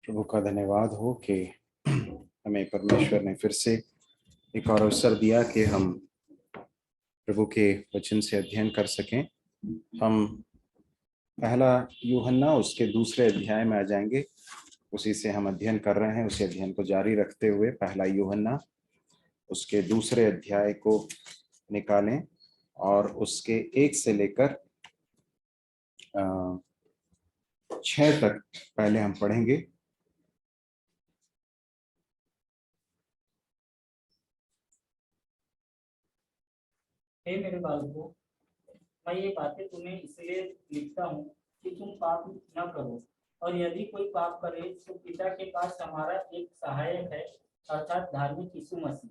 प्रभु का धन्यवाद हो कि हमें परमेश्वर ने फिर से एक और अवसर दिया कि हम प्रभु के वचन से अध्ययन कर सकें। हम पहला यूहन्ना उसके दूसरे अध्याय में आ जाएंगे। उसी से हम अध्ययन कर रहे हैं, उसी अध्ययन को जारी रखते हुए पहला यूहन्ना उसके दूसरे अध्याय को निकालें और उसके 1 से लेकर 6 तक पहले हम पढ़ेंगे। हे मेरे बालकों, मैं ये बातें तुम्हें इसलिए लिखता हूँ कि तुम पाप न करो, और यदि कोई पाप करे तो पिता के पास हमारा एक सहायक है, अर्थात धार्मिक यीशु मसीह,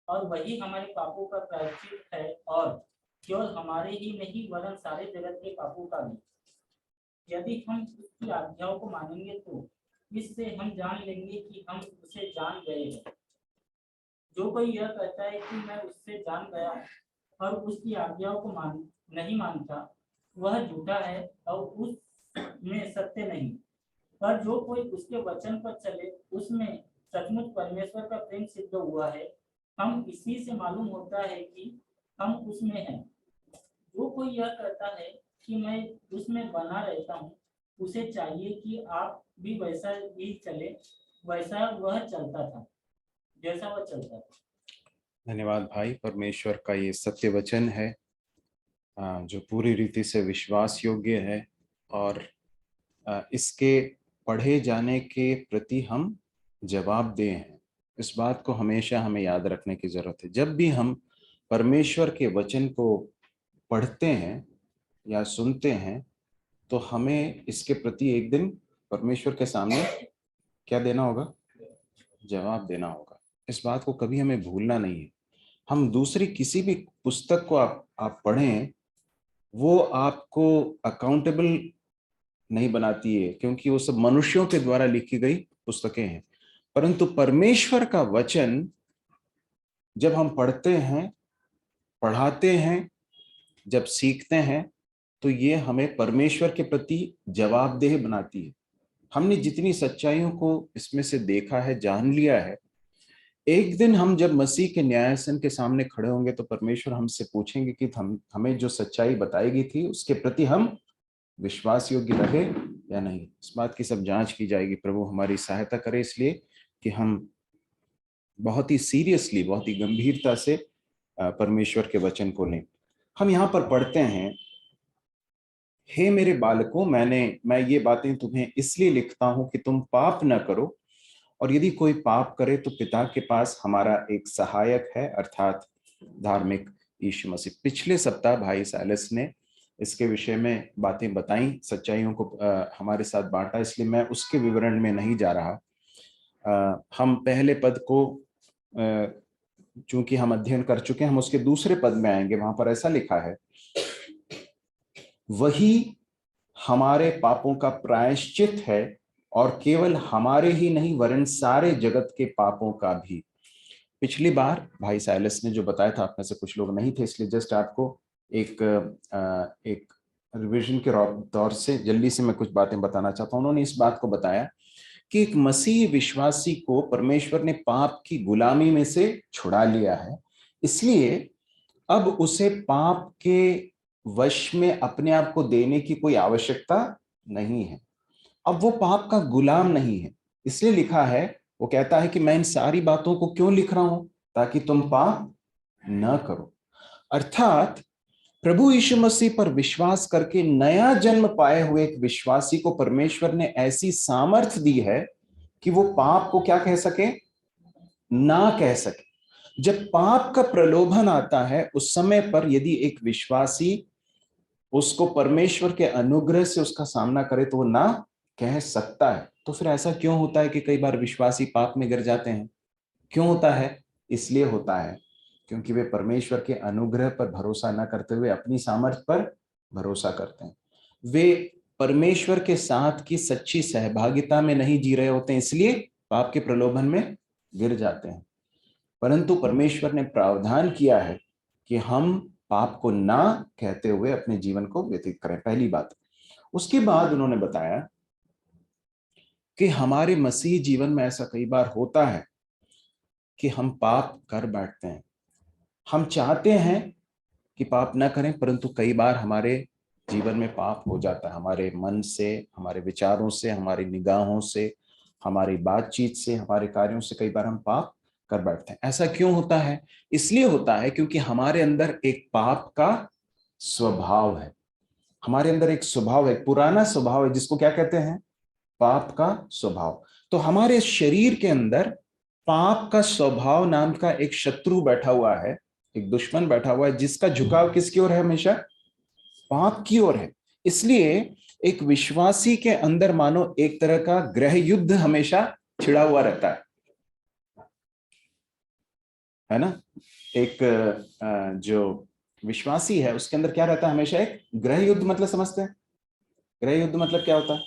और वही हमारे पापों का प्रायश्चित है, और केवल हमारे ही नहीं वरन सारे जगत के पापों का भी। यदि हम उसकी आज्ञाओं को मानेंगे तो इससे हम जान लेंगे कि हम उसे जान गए हैं। जो कोई यह कहता है कि मैं उससे जान गया और उसकी आज्ञाओं को नहीं मानता, वह झूठा है और उसमें सत्य नहीं। पर जो कोई उसके वचन पर चले, उसमें सचमुच परमेश्वर का प्रेम सिद्ध हुआ है। हम इसी से मालूम होता है कि हम उसमें हैं। जो कोई यह कहता है कि मैं उसमें बना रहता हूँ, उसे चाहिए कि आप भी वैसा ही चले जैसा वह चलता था। धन्यवाद भाई। परमेश्वर का ये सत्य वचन है जो पूरी रीति से विश्वास योग्य है, और इसके पढ़े जाने के प्रति हम जवाबदेह हैं। इस बात को हमेशा हमें याद रखने की जरूरत है। जब भी हम परमेश्वर के वचन को पढ़ते हैं या सुनते हैं तो हमें इसके प्रति एक दिन परमेश्वर के सामने क्या देना होगा? जवाब देना होगा। इस बात को कभी हमें भूलना नहीं है। हम दूसरी किसी भी पुस्तक को आप पढ़ें, वो आपको अकाउंटेबल नहीं बनाती है, क्योंकि वो सब मनुष्यों के द्वारा लिखी गई पुस्तकें हैं। परंतु परमेश्वर का वचन जब हम पढ़ते हैं, पढ़ाते हैं, जब सीखते हैं, तो ये हमें परमेश्वर के प्रति जवाबदेह बनाती है। हमने जितनी सच्चाइयों को इसमें से देखा है, जान लिया है, एक दिन हम जब मसीह के न्यायासन के सामने खड़े होंगे तो परमेश्वर हमसे पूछेंगे कि हमें जो सच्चाई बताई गई थी उसके प्रति हम विश्वास योग्य रहे या नहीं। इस बात की सब जांच की जाएगी। प्रभु हमारी सहायता करे इसलिए कि हम बहुत ही सीरियसली, बहुत ही गंभीरता से परमेश्वर के वचन को लें। हम यहाँ पर पढ़ते हैं, हे मेरे बालकों, मैं ये बातें तुम्हें इसलिए लिखता हूं कि तुम पाप न करो, और यदि कोई पाप करे तो पिता के पास हमारा एक सहायक है, अर्थात धार्मिक यीशु मसीह। पिछले सप्ताह भाई साइलस ने इसके विषय में बातें बताई, सच्चाइयों को हमारे साथ बांटा, इसलिए मैं उसके विवरण में नहीं जा रहा। हम पहले पद को चूंकि हम अध्ययन कर चुके हैं, हम उसके दूसरे पद में आएंगे। वहां पर ऐसा लिखा है, वही हमारे पापों का प्रायश्चित है, और केवल हमारे ही नहीं वरन सारे जगत के पापों का भी। पिछली बार भाई साइलस ने जो बताया था, आप में से कुछ लोग नहीं थे, इसलिए जस्ट आपको एक रिवीजन के तौर से जल्दी से मैं कुछ बातें बताना चाहता हूं। उन्होंने इस बात को बताया कि एक मसीह विश्वासी को परमेश्वर ने पाप की गुलामी में से छुड़ा लिया है, इसलिए अब उसे पाप के वश में अपने आप को देने की कोई आवश्यकता नहीं है। अब वो पाप का गुलाम नहीं है। इसलिए लिखा है, वो कहता है कि मैं इन सारी बातों को क्यों लिख रहा हूं? ताकि तुम पाप न करो। अर्थात प्रभु यीशु मसीह पर विश्वास करके नया जन्म पाए हुए एक विश्वासी को परमेश्वर ने ऐसी सामर्थ दी है कि वो पाप को क्या कह सके? ना कह सके। जब पाप का प्रलोभन आता है, उस समय पर यदि एक विश्वासी उसको परमेश्वर के अनुग्रह से उसका सामना करे तो वो ना कह सकता है, तो फिर ऐसा क्यों होता है कि कई बार विश्वासी पाप में गिर जाते हैं? क्यों होता है? इसलिए होता है क्योंकि वे परमेश्वर के अनुग्रह पर भरोसा न करते हुए अपनी सामर्थ्य पर भरोसा करते हैं। वे परमेश्वर के साथ की सच्ची सहभागिता में नहीं जी रहे होते हैं, इसलिए पाप के प्रलोभन में गिर जाते हैं। परंतु परमेश्वर ने प्रावधान किया है कि हम पाप को ना कहते हुए अपने जीवन को व्यतीत करें, पहली बात। उसके बाद उन्होंने बताया कि हमारे मसीह जीवन में ऐसा कई बार होता है कि हम पाप कर बैठते हैं। हम चाहते हैं कि पाप ना करें, परंतु कई बार हमारे जीवन में पाप हो जाता है, हमारे मन से, हमारे विचारों से, हमारी निगाहों से, हमारी बातचीत से, हमारे कार्यों से कई बार हम पाप कर बैठते हैं। ऐसा क्यों होता है? इसलिए होता है क्योंकि हमारे अंदर एक पाप का स्वभाव है। हमारे अंदर एक स्वभाव है, पुराना स्वभाव है, जिसको क्या कहते हैं? पाप का स्वभाव। तो हमारे शरीर के अंदर पाप का स्वभाव नाम का एक शत्रु बैठा हुआ है, एक दुश्मन बैठा हुआ है, जिसका झुकाव किसकी ओर है? हमेशा पाप की ओर है। इसलिए एक विश्वासी के अंदर मानो एक तरह का गृह युद्ध हमेशा छिड़ा हुआ रहता है ना? एक जो विश्वासी है उसके अंदर क्या रहता है? हमेशा एक गृह युद्ध। मतलब समझते हैं गृह युद्ध मतलब क्या होता है?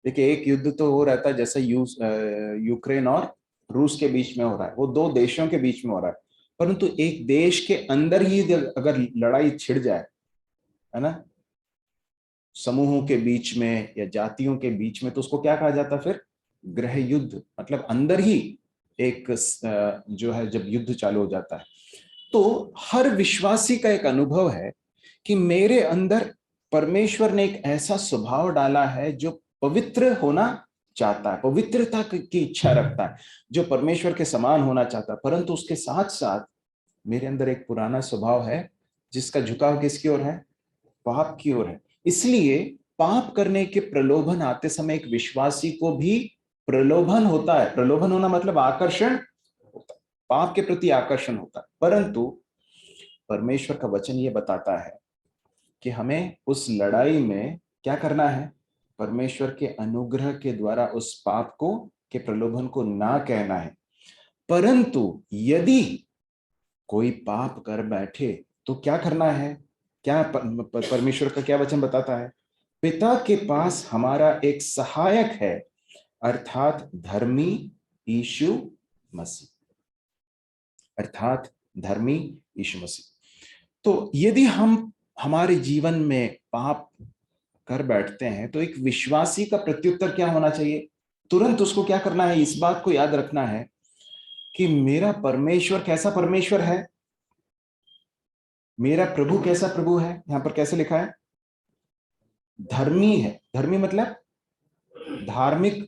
देखिए, एक युद्ध तो वो रहता है जैसे यूक्रेन और रूस के बीच में हो रहा है, वो दो देशों के बीच में हो रहा है। परंतु एक देश के अंदर ही अगर लड़ाई छिड़ जाए, है ना, समूहों के बीच में या जातियों के बीच में, तो उसको क्या कहा जाता है फिर? गृह युद्ध। मतलब अंदर ही एक जो है, जब युद्ध चालू हो जाता है। तो हर विश्वासी का एक अनुभव है कि मेरे अंदर परमेश्वर ने एक ऐसा स्वभाव डाला है जो पवित्र होना चाहता है, पवित्रता की इच्छा रखता है, जो परमेश्वर के समान होना चाहता है। परंतु उसके साथ साथ मेरे अंदर एक पुराना स्वभाव है जिसका झुकाव किसकी ओर है? पाप की ओर है। इसलिए पाप करने के प्रलोभन आते समय एक विश्वासी को भी प्रलोभन होता है। प्रलोभन होना मतलब आकर्षण होता है, पाप के प्रति आकर्षण होता है। परंतु परमेश्वर का वचन ये बताता है कि हमें उस लड़ाई में क्या करना है? परमेश्वर के अनुग्रह के द्वारा उस पाप को, के प्रलोभन को ना कहना है। परंतु यदि कोई पाप कर बैठे तो क्या करना है? क्या परमेश्वर का क्या वचन बताता है? पिता के पास हमारा एक सहायक है, अर्थात धर्मी यीशु मसीह। अर्थात धर्मी यीशु मसीह। तो यदि हम हमारे जीवन में पाप कर बैठते हैं तो एक विश्वासी का प्रत्युत्तर क्या होना चाहिए? तुरंत उसको क्या करना है? इस बात को याद रखना है कि मेरा परमेश्वर कैसा परमेश्वर है, मेरा प्रभु कैसा प्रभु है। यहां पर कैसे लिखा है? धर्मी है। धर्मी मतलब धार्मिक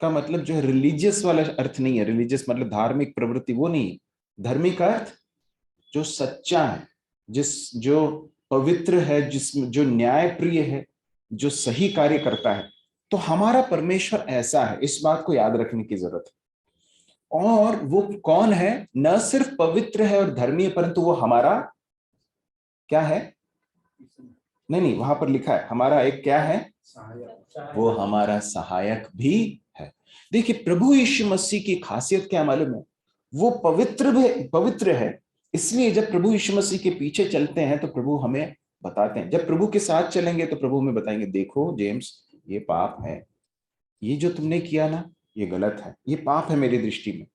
का मतलब जो है रिलीजियस वाला अर्थ नहीं है। रिलीजियस मतलब धार्मिक प्रवृत्ति, वो नहीं। धर्मी का अर्थ जो सच्चा है, जो पवित्र है, जिसमें जो न्याय प्रिय है, जो सही कार्य करता है। तो हमारा परमेश्वर ऐसा है, इस बात को याद रखने की जरूरत है। और वो कौन है? न सिर्फ पवित्र है और धर्मी है, परंतु वो हमारा क्या है? नहीं नहीं, वहां पर लिखा है हमारा एक क्या है? वो हमारा सहायक भी है। देखिए, प्रभु यीशु मसीह की खासियत क्या मालूम है? वो पवित्र है। इसलिए जब प्रभु यीशु मसीह के पीछे चलते हैं तो प्रभु हमें बताते हैं। जब प्रभु के साथ चलेंगे तो प्रभु हमें बताएंगे, देखो जेम्स, ये पाप है, ये जो तुमने किया ना, ये गलत है, ये पाप है मेरी दृष्टि में।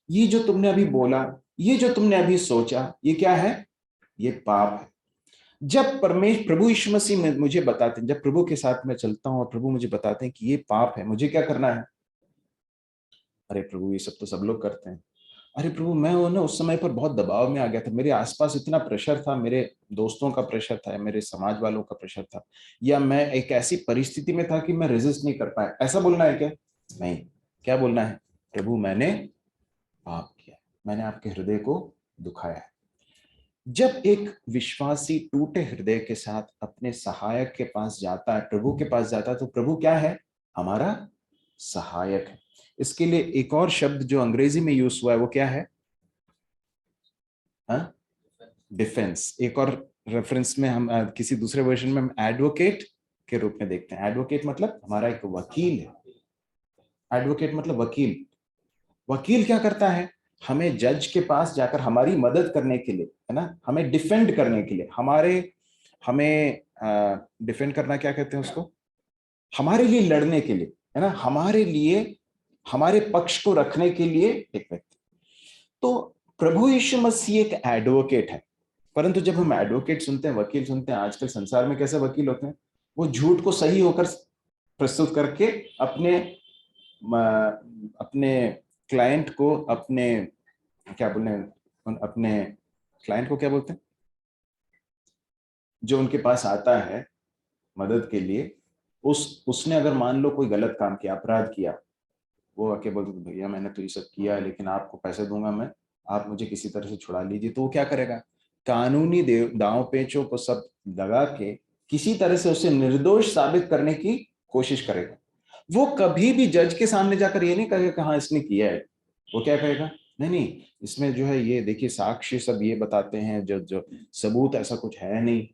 ये जो तुमने अभी बोला, ये जो तुमने अभी सोचा, ये क्या है? ये पाप है। जब प्रभु यीशु मसीह मुझे बताते हैं, जब प्रभु के साथ मैं चलता हूं और प्रभु मुझे बताते हैं कि ये पाप है, मुझे क्या करना है? अरे प्रभु, ये सब तो सब लोग करते हैं। अरे प्रभु, मैं वो ना उस समय पर बहुत दबाव में आ गया था, मेरे आसपास इतना प्रेशर था, मेरे दोस्तों का प्रेशर था, मेरे समाज वालों का प्रेशर था, या मैं एक ऐसी परिस्थिति में था कि मैं रेजिस्ट नहीं कर पाया। ऐसा बोलना है क्या? नहीं। क्या बोलना है? प्रभु, मैंने पाप किया, मैंने आपके हृदय को दुखाया है। जब एक विश्वासी टूटे हृदय के साथ अपने सहायक के पास जाता है, प्रभु के पास जाता है, तो प्रभु क्या है? हमारा सहायक है। इसके लिए एक और शब्द जो अंग्रेजी में यूज हुआ है वो क्या है? डिफेंस। एक और रेफरेंस में हम किसी दूसरे वर्जन में हम एडवोकेट के रूप में देखते हैं। एडवोकेट मतलब हमारा एक वकील है। एडवोकेट मतलब वकील। वकील क्या करता है? हमें जज के पास जाकर हमारी मदद करने के लिए, है ना, हमें डिफेंड करने के लिए, हमें डिफेंड करना क्या कहते हैं उसको, हमारे लिए लड़ने के लिए, है ना, हमारे लिए, हमारे पक्ष को रखने के लिए एक व्यक्ति। तो प्रभु यीशु मसीह एक एडवोकेट है। परंतु जब हम एडवोकेट सुनते हैं, वकील सुनते हैं, आजकल संसार में कैसे वकील होते हैं? वो झूठ को सही होकर प्रस्तुत करके अपने अपने क्लाइंट को, अपने क्या बोलते हैं, अपने क्लाइंट को क्या बोलते हैं, जो उनके पास आता है मदद के लिए, उसने अगर मान लो कोई गलत काम किया, अपराध किया, वो आके बोलते भैया मैंने तो ये सब किया है, लेकिन आपको पैसे दूंगा मैं, आप मुझे किसी तरह से छुड़ा लीजिए। तो वो क्या करेगा? कानूनी दांव पेचों को सब लगा के किसी तरह से उसे निर्दोष साबित करने की कोशिश करेगा। वो कभी भी जज के सामने जाकर ये नहीं कहेगा कि हाँ इसने किया है। वो क्या कहेगा? नहीं नहीं, इसमें जो है ये देखिए साक्ष्य सब ये बताते हैं, जो जो सबूत ऐसा कुछ है नहीं,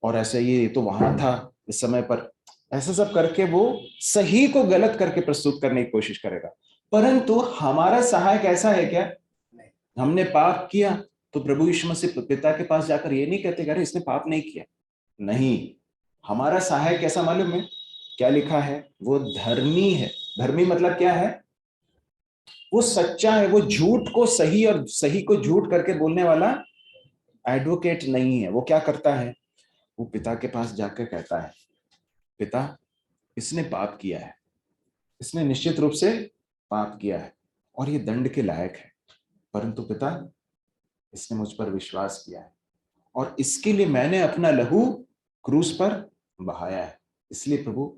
और ऐसे ये तो वहां था इस समय पर, ऐसा सब करके वो सही को गलत करके प्रस्तुत करने की कोशिश करेगा। परंतु हमारा सहायक ऐसा है क्या? हमने पाप किया तो प्रभु यीशु मसीह पिता के पास जाकर ये नहीं कहते अरे इसने पाप नहीं किया। नहीं, हमारा सहायक कैसा मालूम है? क्या लिखा है? वो धर्मी है। धर्मी मतलब क्या है? वो सच्चा है, वो झूठ को सही और सही को झूठ करके बोलने वाला एडवोकेट नहीं है। वो क्या करता है? वो पिता के पास जाकर कहता है पिता इसने पाप किया है, इसने निश्चित रूप से पाप किया है और ये दंड के लायक है, परंतु पिता इसने मुझ पर विश्वास किया है और इसके लिए मैंने अपना लहू क्रूस पर बहाया है। इसलिए प्रभु,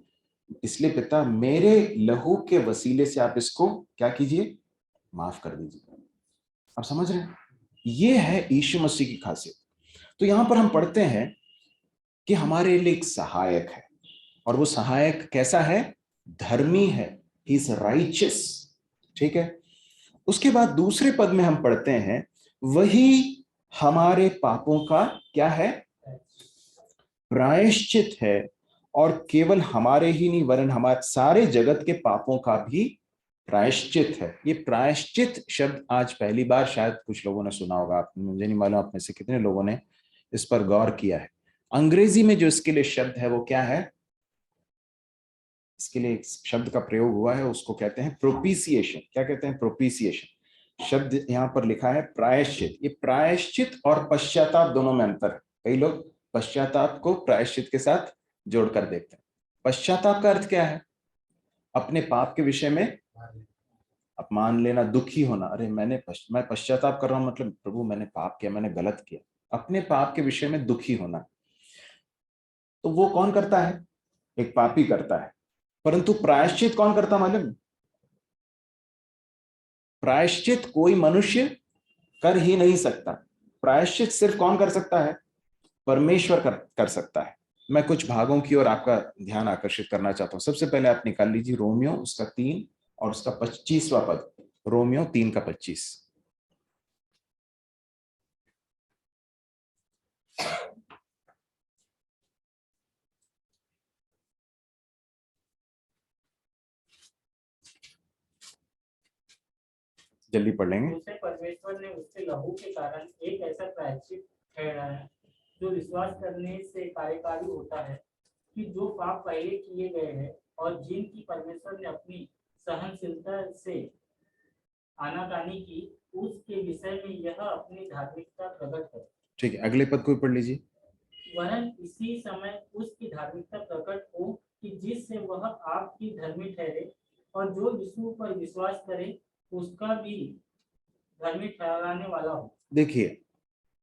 इसलिए पिता मेरे लहू के वसीले से आप इसको क्या कीजिए? माफ कर दीजिए। आप समझ रहे हैं? ये है यीशु मसीह की खासियत। तो यहां पर हम पढ़ते हैं कि हमारे लिए एक सहायक है, और वो सहायक कैसा है? धर्मी है। He is righteous. ठीक है। उसके बाद दूसरे पद में हम पढ़ते हैं वही हमारे पापों का क्या है? प्रायश्चित है, और केवल हमारे ही नहीं वरन हमारे सारे जगत के पापों का भी प्रायश्चित है। ये प्रायश्चित शब्द आज पहली बार शायद कुछ लोगों ने सुना होगा। आप, मुझे नहीं मालूम आप में से कितने लोगों ने इस पर गौर किया है। अंग्रेजी में जो इसके लिए शब्द है वो क्या है? इसके लिए एक शब्द का प्रयोग हुआ है, उसको कहते हैं प्रोपिसिएशन। क्या कहते हैं? प्रोपिसिएशन। शब्द यहां पर लिखा है प्रायश्चित। ये प्रायश्चित और पश्चाताप दोनों में अंतर है। कई लोग पश्चाताप को प्रायश्चित के साथ जोड़कर देखते हैं। पश्चाताप का अर्थ क्या है? अपने पाप के विषय में अपमान लेना, दुखी होना। अरे मैं पश्चाताप कर रहा हूं, मतलब प्रभु मैंने पाप किया, मैंने गलत किया। अपने पाप के विषय में दुखी होना। तो वो कौन करता है? एक पापी करता है। परंतु प्रायश्चित कौन करता मालूम? प्रायश्चित कोई मनुष्य कर ही नहीं सकता। प्रायश्चित सिर्फ कौन कर सकता है? परमेश्वर कर सकता है। मैं कुछ भागों की ओर आपका ध्यान आकर्षित करना चाहता हूं। सबसे पहले आप निकाल लीजिए रोमियो उसका 3 और उसका 25वां पद। रोमियो 3 का 25। जल्दी पढ़ लेंगे। उसे परमेश्वर ने उसके लहू के कारण एक ऐसा प्रायश्चित ठहराया जो विश्वास करने से कार्यकारी होता है कि जो पाप पहले किए गए हैं और जिनकी परमेश्वर ने अपनी सहनशीलता से आनाकानी की, उसके विषय में यह अपनी धार्मिकता प्रकट है। ठीक है, अगले पद को पढ़ लीजिए। वरन इसी समय उसकी धार्मिकता प्रकट हो कि जिससे वह आपकी धर्मी ठहरे और जो यीशु पर विश्वास करे उसका भी धर्मी ठहराने वाला हो। देखिए,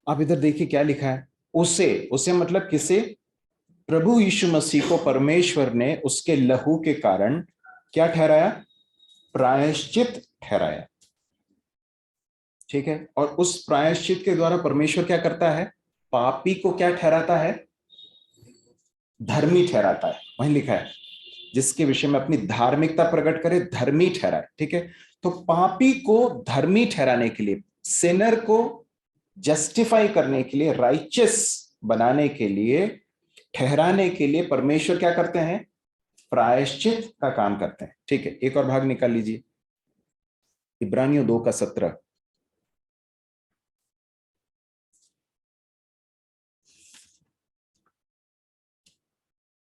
आप इधर देखिए क्या लिखा है। उसे मतलब किसे? प्रभु यीशु मसीह को परमेश्वर ने उसके लहू के कारण क्या ठहराया? प्रायश्चित ठहराया। ठीक है। और उस प्रायश्चित के द्वारा परमेश्वर क्या करता है? पापी को क्या ठहराता है? धर्मी ठहराता है। वहीं लिखा है जिसके विषय में अपनी धार्मिकता प्रकट करे, धर्मी ठहराए। ठीक है। तो पापी को धर्मी ठहराने के लिए, सिनर को जस्टिफाई करने के लिए, राइचियस बनाने के लिए ठहराने के लिए परमेश्वर क्या करते हैं? प्रायश्चित का काम करते हैं। ठीक है, एक और भाग निकाल लीजिए, इब्रानियों 2:17।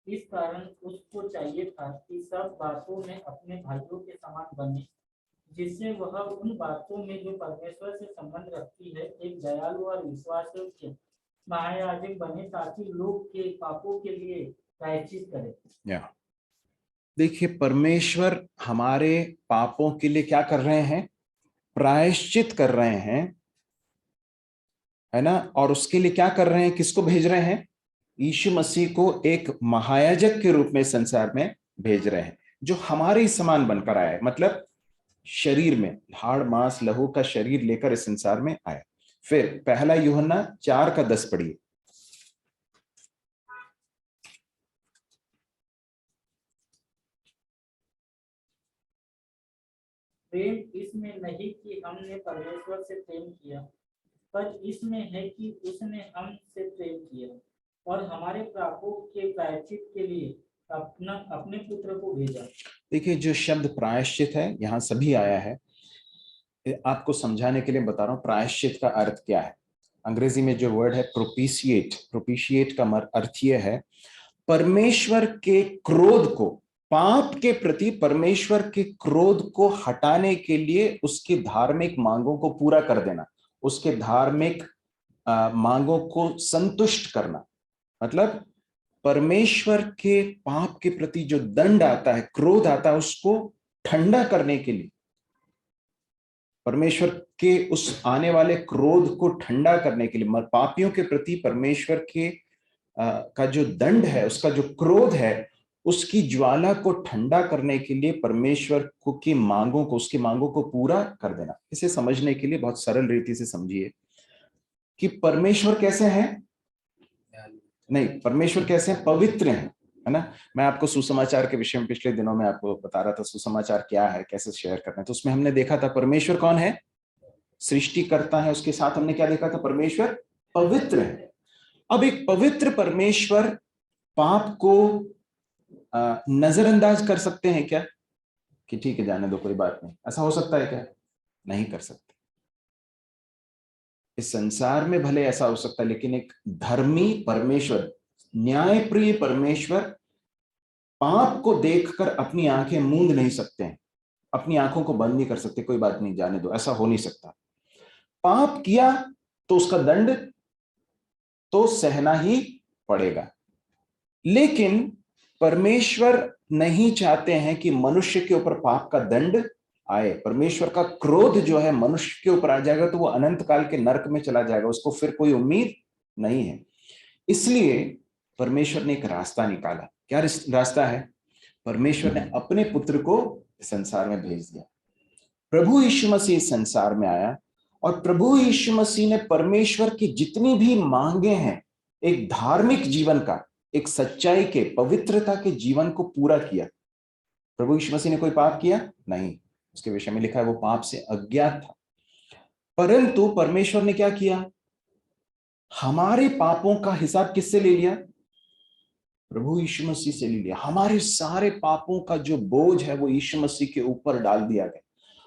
इस कारण उसको चाहिए था कि सब बातों में अपने भाइयों के समान बने, जिससे वह उन बातों में जो परमेश्वर से संबंध रखती है एक दयालु और विश्वासयोग्य महायाजक बने, ताकि लोग के पापों के लिए प्रायश्चित करे। देखिए, परमेश्वर हमारे पापों के लिए क्या कर रहे हैं? प्रायश्चित कर रहे हैं, है ना। और उसके लिए क्या कर रहे हैं? किसको भेज रहे हैं? यीशु मसीह को एक महायाजक के रूप में संसार में भेज रहे हैं, जो हमारे ही समान बनकर आया है, मतलब शरीर में हाड़ मांस लहू का शरीर लेकर इस संसार में आया। फिर पहला यूहन्ना 4:10 पढ़िए। प्रेम इसमें नहीं कि हमने परमेश्वर से प्रेम किया, पर इसमें है कि उसने हमसे प्रेम किया और हमारे पापों के प्रायश्चित के लिए अपने पुत्र को भेजा। देखिए, जो शब्द प्रायश्चित है यहाँ सभी आया है, आपको समझाने के लिए बता रहा हूं प्रायश्चित का अर्थ क्या है। अंग्रेजी में जो वर्ड है प्रोपिशिएट, प्रोपिशिएट का अर्थ यह है परमेश्वर के क्रोध को, पाप के प्रति परमेश्वर के क्रोध को हटाने के लिए उसकी धार्मिक मांगों को पूरा कर देना, उसके धार्मिक मांगों को संतुष्ट करना। मतलब परमेश्वर के पाप के प्रति जो दंड आता है, क्रोध आता है, उसको ठंडा करने के लिए, परमेश्वर के उस आने वाले क्रोध को ठंडा करने के लिए, पापियों के प्रति परमेश्वर के का जो दंड है, उसका जो क्रोध है, उसकी ज्वाला को ठंडा करने के लिए परमेश्वर को की मांगों को, उसकी मांगों को पूरा कर देना। इसे समझने के लिए बहुत सरल रीति से समझिए कि परमेश्वर कैसे हैं? नहीं, परमेश्वर कैसे हैं? पवित्र हैं, है ना। मैं आपको सुसमाचार के विषय में पिछले दिनों में आपको बता रहा था, सुसमाचार क्या है, कैसे शेयर करना है। तो उसमें हमने देखा था परमेश्वर कौन है? सृष्टिकर्ता है। उसके साथ हमने क्या देखा था? परमेश्वर पवित्र है। अब एक पवित्र परमेश्वर पाप को नजरअंदाज कर सकते हैं क्या? कि ठीक है, जाने दो, कोई बात नहीं, ऐसा हो सकता है क्या? नहीं कर सकते। इस संसार में भले ऐसा हो सकता है, लेकिन एक धर्मी परमेश्वर, न्यायप्रिय परमेश्वर पाप को देखकर अपनी आंखें मूंद नहीं सकते हैं, अपनी आंखों को बंद नहीं कर सकते। कोई बात नहीं, जाने दो, ऐसा हो नहीं सकता। पाप किया तो उसका दंड तो सहना ही पड़ेगा। लेकिन परमेश्वर नहीं चाहते हैं कि मनुष्य के ऊपर पाप का दंड आए। परमेश्वर का क्रोध जो है मनुष्य के ऊपर आ जाएगा तो वो अनंत काल के नरक में चला जाएगा, उसको फिर कोई उम्मीद नहीं है। इसलिए परमेश्वर ने एक रास्ता निकाला। क्या रास्ता है? परमेश्वर ने अपने पुत्र को संसार में भेज दिया। प्रभु यीशु मसीह संसार में आया और प्रभु यीशु मसीह ने परमेश्वर की जितनी भी मांगे हैं, एक धार्मिक जीवन का, एक सच्चाई के, पवित्रता के जीवन को पूरा किया। प्रभु यीशु मसीह ने कोई पाप किया नहीं, उसके विषय में लिखा है वो पाप से अज्ञात था। परंतु परमेश्वर ने क्या किया? हमारे पापों का हिसाब किससे ले लिया? प्रभु यीशु मसीह से ले लिया। हमारे सारे पापों का जो बोझ है वो यीशु मसीह के ऊपर डाल दिया गया।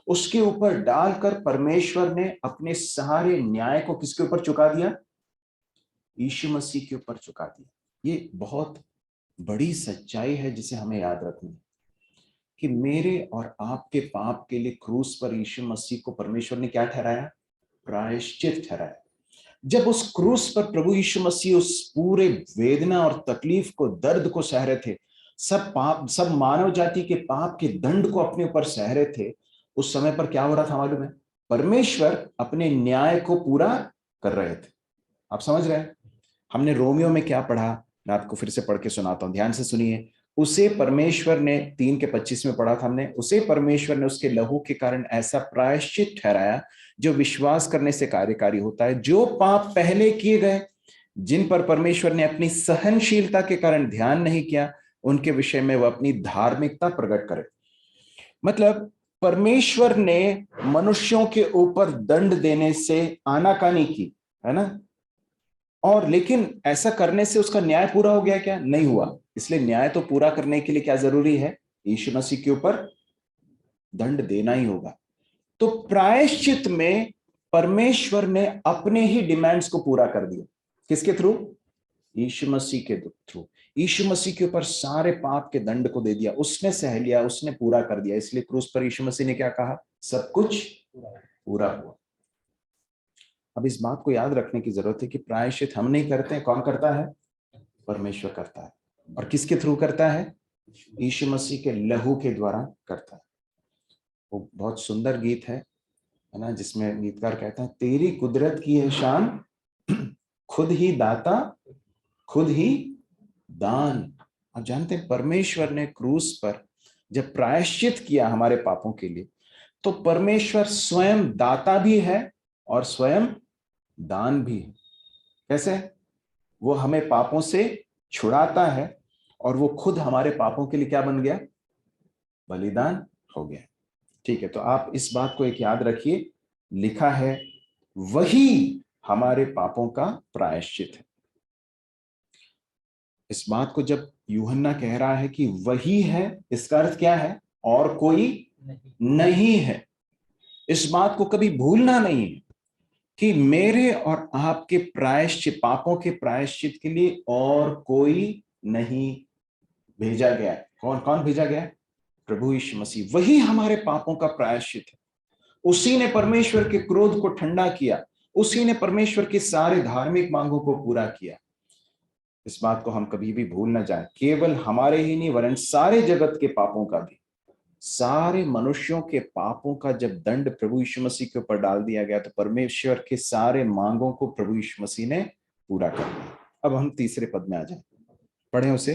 उसके ऊपर डालकर परमेश्वर ने अपने सारे न्याय को किसके ऊपर चुका दिया? यीशु मसीह के ऊपर चुका दिया। ये बहुत बड़ी सच्चाई है जिसे हमें याद रखनी है कि मेरे और आपके पाप के लिए क्रूस पर यीशु मसीह को परमेश्वर ने क्या ठहराया? प्रायश्चित ठहराया। जब उस क्रूस पर प्रभु यीशु मसीह उस पूरे वेदना और तकलीफ को, दर्द को सह रहे थे, सब मानव जाति के पाप के दंड को अपने ऊपर सह रहे थे, उस समय पर क्या हो रहा था मालूम है? परमेश्वर अपने न्याय को पूरा कर रहे थे। आप समझ रहे हैं? हमने रोमियो में क्या पढ़ा, मैं आपको फिर से पढ़ के सुनाता हूं, ध्यान से सुनिए। उसे परमेश्वर ने 3:25 में पढ़ा था हमने, उसे परमेश्वर ने उसके लहू के कारण ऐसा प्रायश्चित ठहराया जो विश्वास करने से कार्यकारी होता है, जो पाप पहले किए गए, जिन पर परमेश्वर ने अपनी सहनशीलता के कारण ध्यान नहीं किया, उनके विषय में वह अपनी धार्मिकता प्रकट करे। मतलब परमेश्वर ने मनुष्यों के ऊपर दंड देने से आनाकानी की, है ना। और लेकिन ऐसा करने से उसका न्याय पूरा हो गया क्या? नहीं हुआ। इसलिए न्याय तो पूरा करने के लिए क्या जरूरी है? यीशु मसीह के ऊपर दंड देना ही होगा। तो प्रायश्चित में परमेश्वर ने अपने ही डिमांड्स को पूरा कर दिया। किसके थ्रू? यीशु मसीह के थ्रू। यीशु मसीह के ऊपर सारे पाप के दंड को दे दिया, उसने सह लिया, उसने पूरा कर दिया। इसलिए क्रूस पर यीशु मसीह ने क्या कहा? सब कुछ पूरा हुआ। अब इस बात को याद रखने की जरूरत है कि प्रायश्चित हम नहीं करते हैं, कौन करता है? परमेश्वर करता है। और किसके थ्रू करता है? यीशु मसीह के लहू के द्वारा करता है। वो बहुत सुंदर गीत है ना, जिसमें गीतकार कहता है, तेरी कुदरत की है शान, खुद ही दाता खुद ही दान। आप जानते हैं परमेश्वर ने क्रूस पर जब प्रायश्चित किया हमारे पापों के लिए, तो परमेश्वर स्वयं दाता भी है और स्वयं दान भी है। कैसे? वो हमें पापों से छुड़ाता है और वो खुद हमारे पापों के लिए क्या बन गया? बलिदान हो गया। ठीक है, तो आप इस बात को एक याद रखिए, लिखा है वही हमारे पापों का प्रायश्चित है। इस बात को जब यूहन्ना कह रहा है कि वही है, इसका अर्थ क्या है? और कोई नहीं है। इस बात को कभी भूलना नहीं है कि मेरे और आपके प्रायश्चित, पापों के प्रायश्चित के लिए और कोई नहीं भेजा गया। कौन कौन भेजा गया? प्रभु यीशु मसीह। वही हमारे पापों का प्रायश्चित है। उसी ने परमेश्वर के क्रोध को ठंडा किया, उसी ने परमेश्वर की सारे धार्मिक मांगों को पूरा किया। इस बात को हम कभी भी भूल ना जाए। केवल हमारे ही नहीं वरन सारे जगत के पापों का भी, सारे मनुष्यों के पापों का जब दंड प्रभु यीशु मसीह के ऊपर डाल दिया गया, तो परमेश्वर के सारे मांगों को प्रभु यीशु मसीह ने पूरा कर दिया। अब हम तीसरे पद में आ जाए, पढ़े उसे।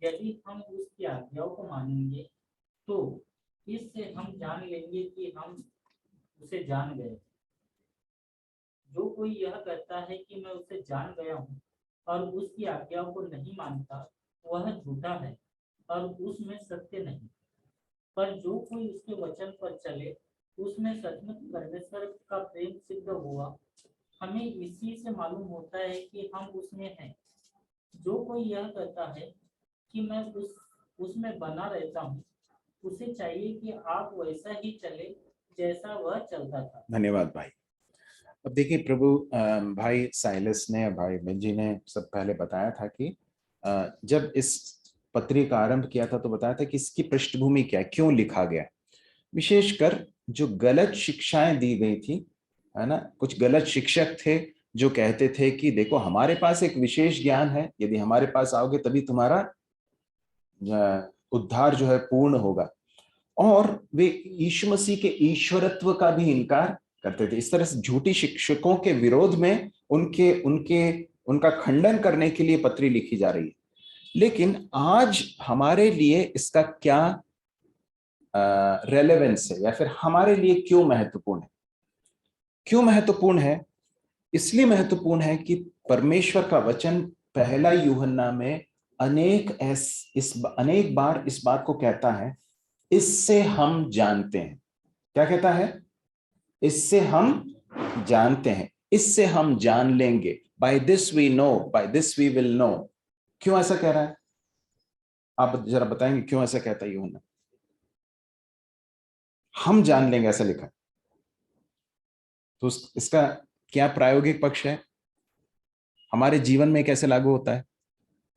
यदि हम उसकी आज्ञाओं को मानेंगे तो इससे हम जान लेंगे कि हम उसे जान गए। जो कोई यह कहता है कि मैं उसे जान गया हूँ और उसकी आज्ञाओं को नहीं मानता, वह झूठा है और उसमें सत्य नहीं। पर जो कोई उसके वचन पर चले, उसमें सचमुच परमेश्वर का प्रेम सिद्ध हुआ। हमें इसी से मालूम होता है कि हम उसमें हैं। जो कोई यह कहता है कि मैं उसमें बना रहता हूँ, उसे चाहिए कि आप वैसा ही चले जैसा वह चलता था। धन्यवाद भाई। अब देखिए, प्रभु भाई साइलस ने, भाई बेंजी ने सब पहले बताया था कि जब इस पत्री का आरंभ किया था तो बताया था कि इसकी पृष्ठभूमि क्या है, क्यों लिखा गया। विशेषकर जो गलत शिक्षाएं दी गई थी, है ना, कुछ गलत शिक्षक थे जो कहते थे कि देखो हमारे पास एक विशेष ज्ञान है, यदि हमारे पास आओगे तभी तुम्हारा उद्धार जो है पूर्ण होगा। और वे यीशु मसीह के ईश्वरत्व का भी इनकार करते थे। इस तरह से झूठी शिक्षकों के विरोध में उनके उनके उनका खंडन करने के लिए पत्री लिखी जा रही है। लेकिन आज हमारे लिए इसका क्या रेलेवेंस है, या फिर हमारे लिए क्यों महत्वपूर्ण है? क्यों महत्वपूर्ण है? इसलिए महत्वपूर्ण है कि परमेश्वर का वचन पहला यूहन्ना में अनेक बार इस बात को कहता है, इससे हम जानते हैं। क्या कहता है? इससे हम जानते हैं, इससे हम जान लेंगे। By this we know, by this we will know. क्यों ऐसा कह रहा है? आप जरा बताएंगे क्यों ऐसा कहता है यूहन्ना? हम जान लेंगे ऐसा लिखा, तो इसका क्या प्रायोगिक पक्ष है? हमारे जीवन में कैसे लागू होता है?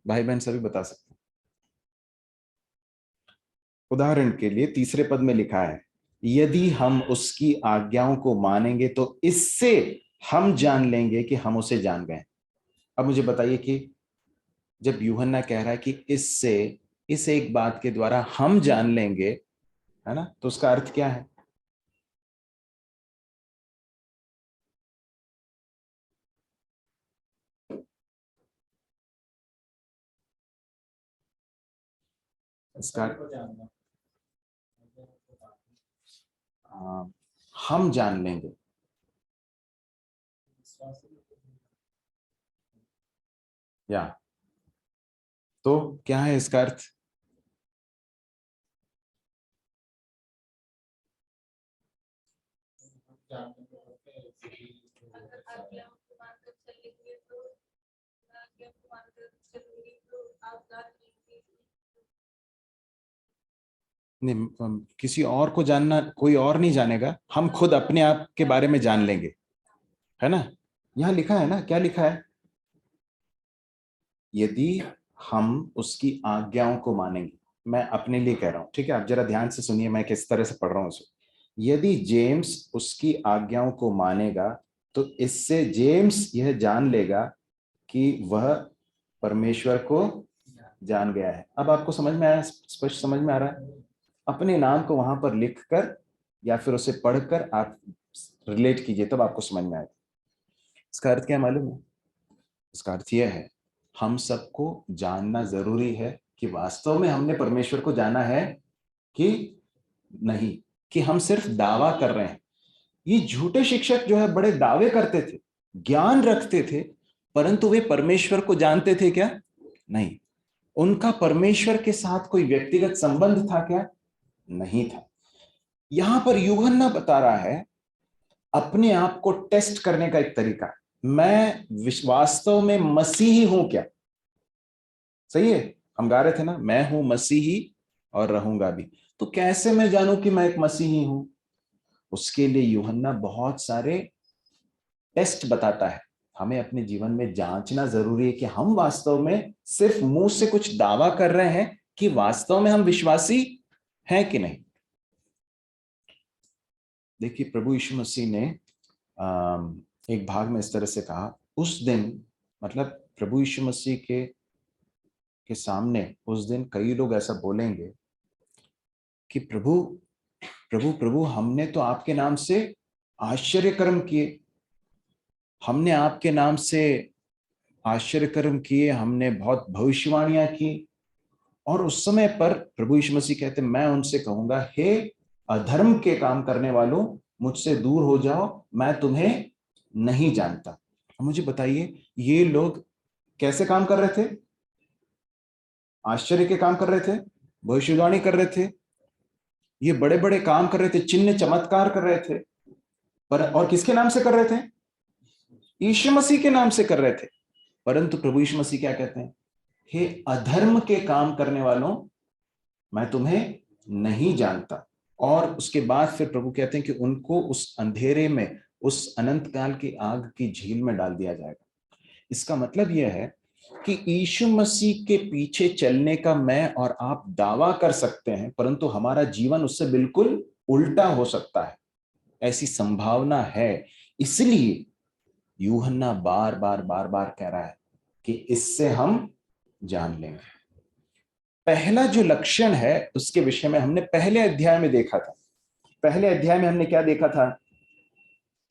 भाई बहन सभी बता सकते हैं। उदाहरण के लिए तीसरे पद में लिखा है, यदि हम उसकी आज्ञाओं को मानेंगे तो इससे हम जान लेंगे कि हम उसे जान गए। अब मुझे बताइए कि जब यूहन्ना कह रहा है कि इससे, इस एक बात के द्वारा हम जान लेंगे, है ना, तो उसका अर्थ क्या है? इसका हम जान लेंगे, या तो क्या है इसका अर्थ? मानकर चलेंगे तो आज्ञा को मानकर चलेंगे तो आप जान लेंगे। नहीं, किसी और को जानना कोई और नहीं जानेगा, हम खुद अपने आप के बारे में जान लेंगे, है ना। यहां लिखा है ना, क्या लिखा है? यदि हम उसकी आज्ञाओं को मानेंगे, मैं अपने लिए कह रहा हूं, ठीक है, आप जरा ध्यान से सुनिए मैं किस तरह से पढ़ रहा हूं उसे। यदि जेम्स उसकी आज्ञाओं को मानेगा तो इससे जेम्स यह जान लेगा कि वह परमेश्वर को जान गया है। अब आपको समझ में आया, स्पष्ट समझ में आ रहा है? अपने नाम को वहां पर लिखकर या फिर उसे पढ़कर आप रिलेट कीजिए, तब आपको समझ में आएगा। इसका अर्थ क्या मालूम है? इसका अर्थ यह है, हम सबको जानना जरूरी है कि वास्तव में हमने परमेश्वर को जाना है कि नहीं, कि हम सिर्फ दावा कर रहे हैं। ये झूठे शिक्षक जो है बड़े दावे करते थे, ज्ञान रखते थे, परंतु वे परमेश्वर को जानते थे क्या? नहीं। उनका परमेश्वर के साथ कोई व्यक्तिगत संबंध था क्या? नहीं था। यहां पर यूहन्ना बता रहा है अपने आप को टेस्ट करने का एक तरीका, मैं वास्तव में मसीही हूं क्या? सही है, हम गा रहे थे ना, मैं हूं मसीही और रहूंगा भी। तो कैसे मैं जानूं कि मैं एक मसीही हूं? उसके लिए यूहन्ना बहुत सारे टेस्ट बताता है। हमें अपने जीवन में जांचना जरूरी है कि हम वास्तव में सिर्फ मुंह से कुछ दावा कर रहे हैं कि वास्तव में हम विश्वासी हैं कि नहीं। देखिए, प्रभु यीशु मसीह ने एक भाग में इस तरह से कहा, उस दिन, मतलब प्रभु यीशु मसीह के सामने उस दिन कई लोग ऐसा बोलेंगे कि प्रभु प्रभु प्रभु, हमने तो आपके नाम से आश्चर्य कर्म किए, हमने आपके नाम से आश्चर्य कर्म किए, हमने बहुत भविष्यवाणियां की। और उस समय पर प्रभु यीशु मसीह कहते, मैं उनसे कहूंगा, हे अधर्म के काम करने वालों, मुझसे दूर हो जाओ, मैं तुम्हें नहीं जानता। मुझे बताइए, ये लोग कैसे काम कर रहे थे? आश्चर्य के काम कर रहे थे, भविष्यवाणी कर रहे थे, ये बड़े बड़े काम कर रहे थे, चिन्ह चमत्कार कर रहे थे, पर और किसके नाम से कर रहे थे? यीशु मसीह के नाम से कर रहे थे। परंतु प्रभु यीशु मसीह क्या कहते हैं? हे अधर्म के काम करने वालों, मैं तुम्हें नहीं जानता। और उसके बाद फिर प्रभु कहते हैं कि उनको उस अंधेरे में, उस अनंत काल की आग की झील में डाल दिया जाएगा। इसका मतलब यह है कि यीशु मसीह के पीछे चलने का मैं और आप दावा कर सकते हैं, परंतु हमारा जीवन उससे बिल्कुल उल्टा हो सकता है, ऐसी संभावना है। इसलिए यूहन्ना बार बार बार बार कह रहा है कि इससे हम जान लेंगे। पहला जो लक्षण है उसके विषय में हमने पहले अध्याय में देखा था। पहले अध्याय में हमने क्या देखा था?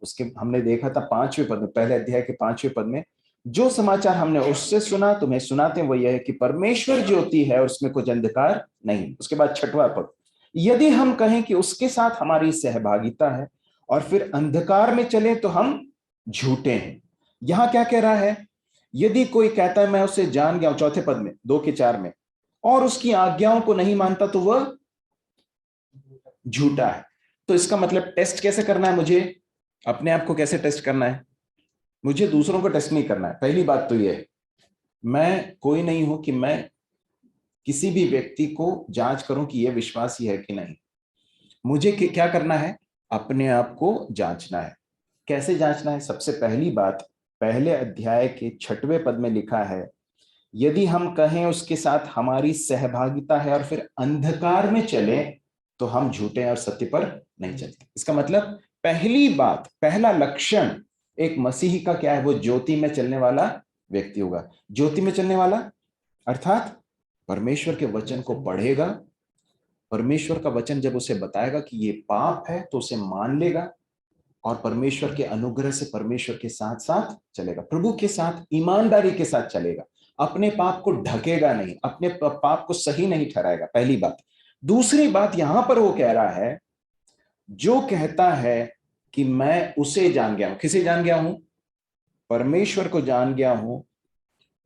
उसके हमने देखा था 5वें पद में, पहले अध्याय के 5वें पद में, जो समाचार हमने उससे सुना तुम्हें सुनाते हैं वो यह है कि परमेश्वर ज्योति है और उसमें कुछ अंधकार नहीं। उसके बाद 6वां पद, यदि हम कहें कि उसके साथ हमारी सहभागिता है और फिर अंधकार में चले तो हम झूठे हैं। यहां क्या कह रहा है? यदि कोई कहता है मैं उसे जान गया हूं, 4 पद में, 2 के 4 में, और उसकी आज्ञाओं को नहीं मानता तो वह झूठा है। तो इसका मतलब टेस्ट कैसे करना है? मुझे अपने आप को कैसे टेस्ट करना है? मुझे दूसरों को टेस्ट नहीं करना है। पहली बात तो यह है, मैं कोई नहीं हूं कि मैं किसी भी व्यक्ति को जांच करूं कि यह विश्वासी है कि नहीं। मुझे क्या करना है? अपने आप को जांचना है। कैसे जांचना है? सबसे पहली बात, पहले अध्याय के 6वें पद में लिखा है, यदि हम कहें उसके साथ हमारी सहभागिता है और फिर अंधकार में चले तो हम झूठे और सत्य पर नहीं चलते। इसका मतलब पहली बात, पहला लक्षण एक मसीही का क्या है? वो ज्योति में चलने वाला व्यक्ति होगा। ज्योति में चलने वाला अर्थात परमेश्वर के वचन को पढ़ेगा, परमेश्वर का वचन जब उसे बताएगा कि ये पाप है तो उसे मान लेगा और परमेश्वर के अनुग्रह से परमेश्वर के साथ साथ चलेगा, प्रभु के साथ ईमानदारी के साथ चलेगा, अपने पाप को ढकेगा नहीं, अपने पाप को सही नहीं ठहराएगा। पहली बात। दूसरी बात, यहां पर वो कह रहा है, जो कहता है कि मैं उसे जान गया हूं। किसे जान गया हूं? परमेश्वर को जान गया हूं।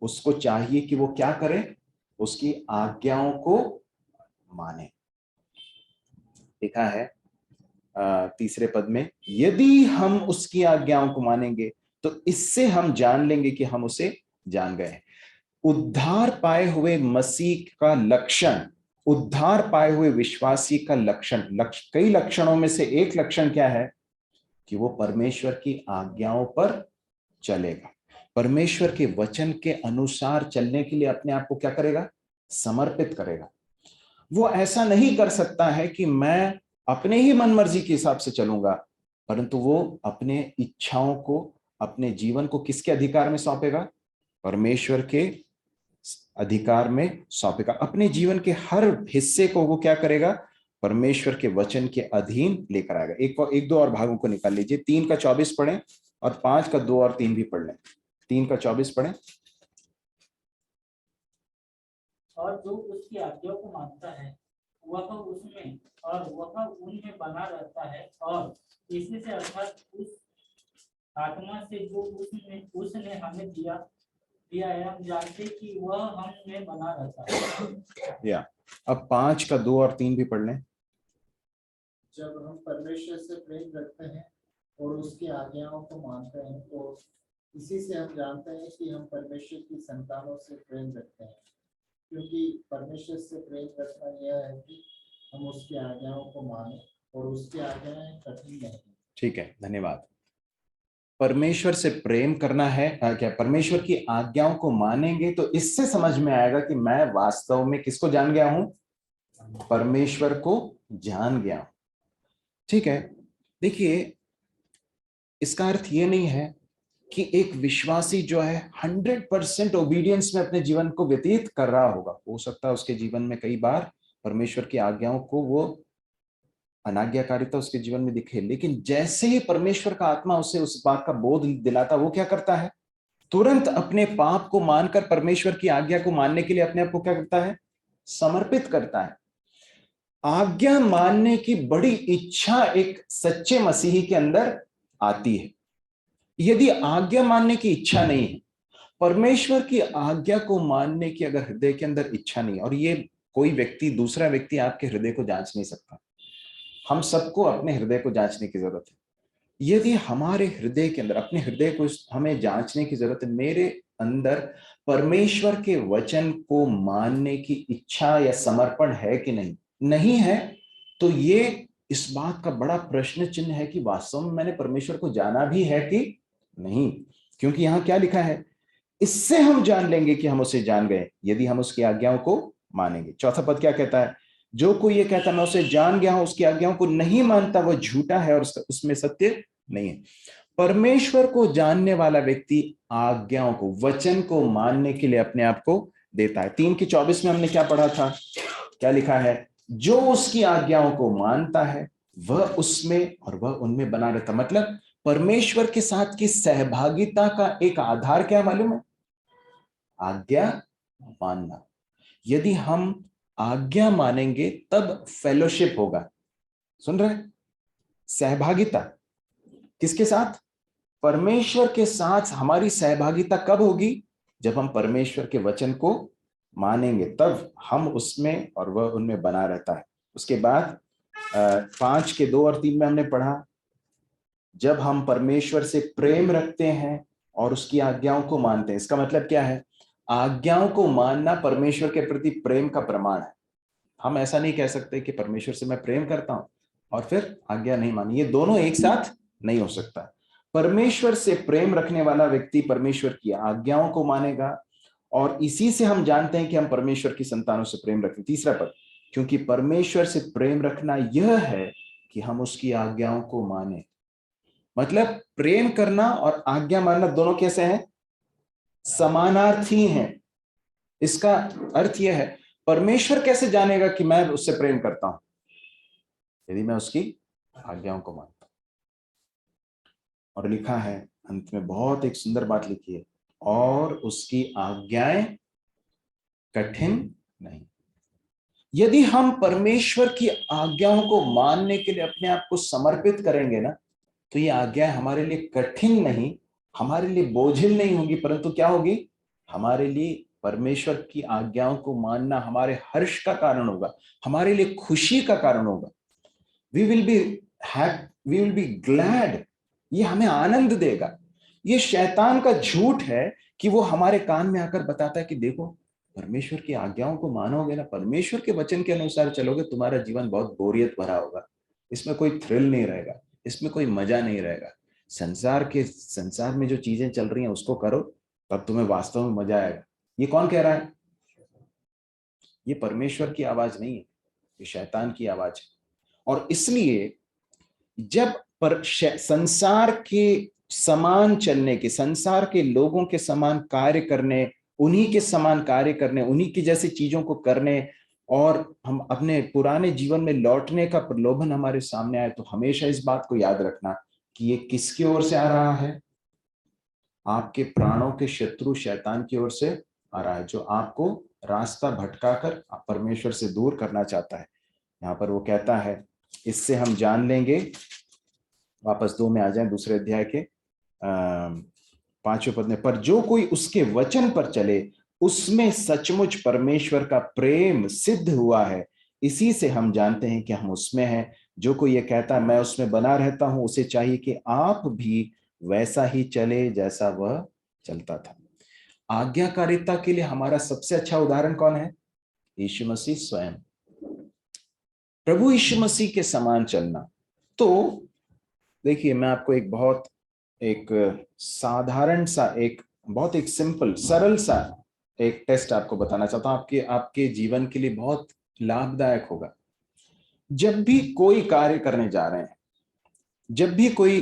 उसको चाहिए कि वो क्या करे? उसकी आज्ञाओं को माने। लिखा है 3 पद में, यदि हम उसकी आज्ञाओं को मानेंगे तो इससे हम जान लेंगे कि हम उसे जान गए। उद्धार पाए हुए मसीह का लक्षण, उद्धार पाए हुए विश्वासी का लक्षण, कई लक्षणों में से एक लक्षण क्या है कि वो परमेश्वर की आज्ञाओं पर चलेगा, परमेश्वर के वचन के अनुसार चलने के लिए अपने आप को क्या करेगा, समर्पित करेगा। वो ऐसा नहीं कर सकता है कि मैं अपने ही मन मर्जी के हिसाब से चलूंगा, परंतु वो अपने इच्छाओं को, अपने जीवन को किसके अधिकार में सौंपेगा, परमेश्वर के अधिकार में सौंपेगा। अपने जीवन के हर हिस्से को वो क्या करेगा, परमेश्वर के वचन के अधीन लेकर आएगा। एक दो और भागों को निकाल लीजिए। 3 का 24 पढ़ें और 5 का 2 और 3 भी पढ़ लें। 3 का 24 पढ़ें। और जो उसकी आज्ञा को मानता है वह उसमें और वह उनमें बना रहता है, और इसी से अर्थात उस आत्मा से जो उसने हमें दिया है, हम जानते कि वह हम में बना रहता है। या अब 5 का 2 और 3 भी पढ़ लें। जब हम परमेश्वर से प्रेम रखते हैं और उसकी आज्ञाओं को मानते हैं, तो इसी से हम जानते हैं कि हम परमेश्वर की संतानों से प्रेम रखते हैं, क्योंकि परमेश्वर से प्रेम रखना यह है कि हम उसकी आज्ञाओं को माने, और उसकी आज्ञाएं कठिन नहीं। ठीक है, धन्यवाद। परमेश्वर से प्रेम करना है क्या, परमेश्वर की आज्ञाओं को मानेंगे तो इससे समझ में आएगा कि मैं वास्तव में किसको जान गया हूं, परमेश्वर को जान गया हूं। ठीक है, देखिए इसका अर्थ ये नहीं है कि एक विश्वासी जो है 100% ओबीडियंस में अपने जीवन को व्यतीत कर रहा होगा। हो सकता है उसके जीवन में कई बार परमेश्वर की आज्ञाओं को वो अनाज्ञाकारिता उसके जीवन में दिखे, लेकिन जैसे ही परमेश्वर का आत्मा उसे उस बात का बोध दिलाता, वो क्या करता है, तुरंत अपने पाप को मानकर परमेश्वर की आज्ञा को मानने के लिए अपने आप को क्या करता है, समर्पित करता है। आज्ञा मानने की बड़ी इच्छा एक सच्चे मसीही के अंदर आती है। यदि आज्ञा मानने की इच्छा नहीं है, परमेश्वर की आज्ञा को मानने की अगर हृदय के अंदर इच्छा नहीं, और ये कोई व्यक्ति, दूसरा व्यक्ति आपके हृदय को जांच नहीं सकता, हम सबको अपने हृदय को जांचने की जरूरत है। यदि हमारे हृदय के अंदर, अपने हृदय को हमें जांचने की जरूरत है, मेरे अंदर परमेश्वर के वचन को मानने की इच्छा या समर्पण है कि नहीं है, तो ये इस बात का बड़ा प्रश्न चिन्ह है कि वास्तव में मैंने परमेश्वर को जाना भी है कि नहीं। क्योंकि यहां क्या लिखा है, इससे हम जान लेंगे कि हम उसे जान गए यदि हम उसकी आज्ञाओं को मानेंगे। चौथा पद क्या कहता है, जो कोई ये कहता मैं उसे जान गया हूं, उसकी आज्ञाओं को नहीं मानता, वह झूठा है और उसमें सत्य नहीं है। परमेश्वर को जानने वाला व्यक्ति आज्ञाओं को, वचन को मानने के लिए अपने आप को देता है। 3 की 24 में हमने क्या पढ़ा था, क्या लिखा है, जो उसकी आज्ञाओं को मानता है वह उसमें और वह उनमें बना रहता। मतलब परमेश्वर के साथ की सहभागिता का एक आधार क्या मालूम है, आज्ञा मानना। यदि हम आज्ञा मानेंगे तब फेलोशिप होगा। सुन रहे, सहभागिता किसके साथ, परमेश्वर के साथ। हमारी सहभागिता कब होगी, जब हम परमेश्वर के वचन को मानेंगे, तब हम उसमें और वह उनमें बना रहता है। उसके बाद 5 के 2 और 3 में हमने पढ़ा, जब हम परमेश्वर से प्रेम रखते हैं और उसकी आज्ञाओं को मानते हैं। इसका मतलब क्या है, आज्ञाओं को मानना परमेश्वर के प्रति प्रेम का प्रमाण है। हम ऐसा नहीं कह सकते कि परमेश्वर से मैं प्रेम करता हूं और फिर आज्ञा नहीं मानी, ये दोनों एक साथ नहीं हो सकता। परमेश्वर से प्रेम रखने वाला व्यक्ति परमेश्वर की आज्ञाओं को मानेगा, और इसी से हम जानते हैं कि हम परमेश्वर की संतानों से प्रेम रखते हैं। तीसरा पद, क्योंकि परमेश्वर से प्रेम रखना यह है कि हम उसकी आज्ञाओं को माने। मतलब प्रेम करना और आज्ञा मानना दोनों कैसे हैं, समानार्थी हैं। इसका अर्थ यह है, परमेश्वर कैसे जानेगा कि मैं उससे प्रेम करता हूं, यदि मैं उसकी आज्ञाओं को मानता हूं। और लिखा है अंत में बहुत एक सुंदर बात लिखी है, और उसकी आज्ञाएं कठिन नहीं। यदि हम परमेश्वर की आज्ञाओं को मानने के लिए अपने आप को समर्पित करेंगे ना, तो ये आज्ञाएं हमारे लिए कठिन नहीं, हमारे लिए बोझिल नहीं होगी, परंतु क्या होगी, हमारे लिए परमेश्वर की आज्ञाओं को मानना हमारे हर्ष का कारण होगा, हमारे लिए खुशी का कारण होगा। वी विल बी ग्लैड, ये हमें आनंद देगा। ये शैतान का झूठ है कि वो हमारे कान में आकर बताता है कि देखो, परमेश्वर की आज्ञाओं को मानोगे ना, परमेश्वर के वचन के अनुसार चलोगे, तुम्हारा जीवन बहुत बोरियत भरा होगा, इसमें कोई थ्रिल नहीं रहेगा, इसमें कोई मजा नहीं रहेगा। संसार में जो चीजें चल रही हैं उसको करो, तब तुम्हें वास्तव में मजा आएगा। ये कौन कह रहा है? ये परमेश्वर की आवाज नहीं है, ये शैतान की आवाज है। और इसलिए जब संसार के समान चलने के, संसार के लोगों के समान कार्य करने, उन्हीं के समान कार्य करने, उन्हीं की जैसी चीजों को करने, और हम अपने पुराने जीवन में लौटने का प्रलोभन हमारे सामने आए, तो हमेशा इस बात को याद रखना कि ये किसकी ओर से आ रहा है? आपके प्राणों के शत्रु शैतान की ओर से आ रहा है, जो आपको रास्ता भटकाकर परमेश्वर से दूर करना चाहता है। यहाँ पर वो कहता है, इससे हम जान लेंगे, वापस 2 में आ जाएं, दूसरे अध्याय के 5वें पद में, पर जो कोई उसके वचन पर चले उसमें सचमुच परमेश्वर का प्रेम सिद्ध हुआ है, इसी से हम जानते हैं कि हम उसमें हैं। जो कोई ये कहता है मैं उसमें बना रहता हूं, उसे चाहिए कि आप भी वैसा ही चले जैसा वह चलता था। आज्ञाकारिता के लिए हमारा सबसे अच्छा उदाहरण कौन है? यीशु मसीह स्वयं। प्रभु यीशु मसीह के समान चलना। तो देखिए, मैं आपको एक साधारण सा, बहुत एक सिंपल, सरल सा एक टेस्ट आपको बताना चाहता हूं, आपके जीवन के लिए बहुत लाभदायक होगा। जब भी कोई कार्य करने जा रहे हैं, जब भी कोई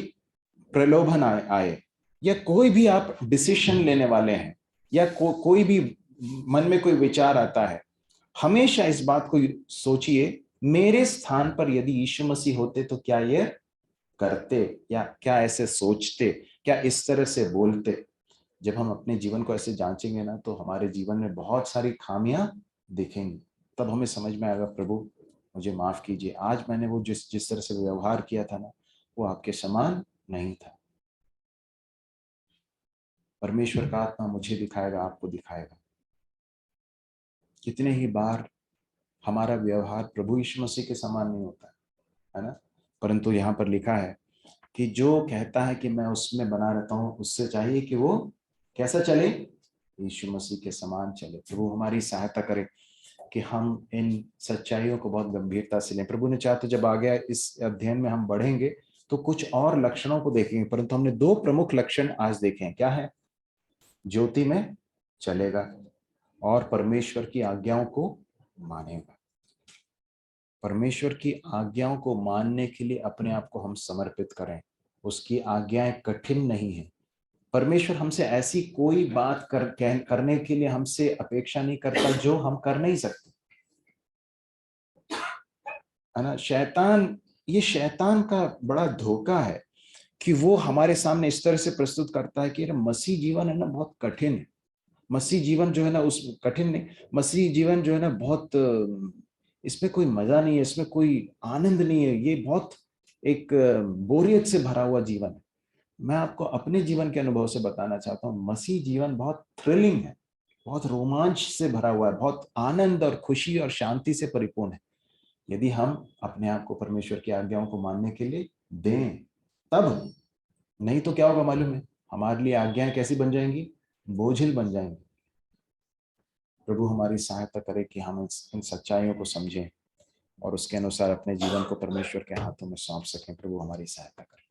प्रलोभन आए, या कोई भी आप डिसीजन लेने वाले हैं, या कोई भी मन में कोई विचार आता है, हमेशा इस बात को सोचिए, मेरे स्थान पर यदि यीशु मसीह होते तो क्या ये करते, या क्या ऐसे सोचते, क्या इस तरह से बोलते? जब हम अपने जीवन को ऐसे जांचेंगे ना, तो हमारे जीवन में बहुत सारी खामियां दिखेंगी। तब हमें समझ में आएगा, प्रभु मुझे माफ कीजिए, आज मैंने वो जिस तरह से व्यवहार किया था ना, वो आपके समान नहीं था। परमेश्वर का आत्मा मुझे दिखाएगा, आपको दिखाएगा। कितने ही बार हमारा व्यवहार प्रभु यीशु मसीह के समान नहीं होता है ना, परंतु यहाँ पर लिखा है कि जो कहता है कि मैं उसमें बना रहता हूं, उससे चाहिए कि वो कैसा चले? यीशु मसीह के समान चले। प्रभु हमारी सहायता करे कि हम इन सच्चाइयों को बहुत गंभीरता से लें। प्रभु ने चाहा तो जब आगे इस अध्ययन में हम बढ़ेंगे तो कुछ और लक्षणों को देखेंगे, परंतु हमने 2 प्रमुख लक्षण आज देखे हैं। क्या है? ज्योति में चलेगा और परमेश्वर की आज्ञाओं को मानेगा। परमेश्वर की आज्ञाओं को मानने के लिए अपने आप को हम समर्पित करें। उसकी आज्ञाएं कठिन नहीं है। परमेश्वर हमसे ऐसी कोई बात करने के लिए हमसे अपेक्षा नहीं करता जो हम कर नहीं सकते, है ना। ये शैतान का बड़ा धोखा है कि वो हमारे सामने इस तरह से प्रस्तुत करता है कि मसीह जीवन है ना बहुत कठिन है, मसीह जीवन जो है ना, उस कठिन नहीं, मसीह जीवन जो है ना बहुत, इसमें कोई मजा नहीं है, इसमें कोई आनंद नहीं है, ये बहुत एक बोरियत से भरा हुआ जीवन है। मैं आपको अपने जीवन के अनुभव से बताना चाहता हूँ, मसीह जीवन बहुत थ्रिलिंग है, बहुत रोमांच से भरा हुआ है, बहुत आनंद और खुशी और शांति से परिपूर्ण है, यदि हम अपने आप को परमेश्वर की आज्ञाओं को मानने के लिए दें तब। नहीं तो क्या होगा मालूम है? हमारे लिए आज्ञाएं कैसी बन जाएंगी? बोझिल बन जाएंगी। प्रभु हमारी सहायता करे कि हम इन सच्चाइयों को समझें और उसके अनुसार अपने जीवन को परमेश्वर के हाथों में सौंप सकें। प्रभु हमारी सहायता करे।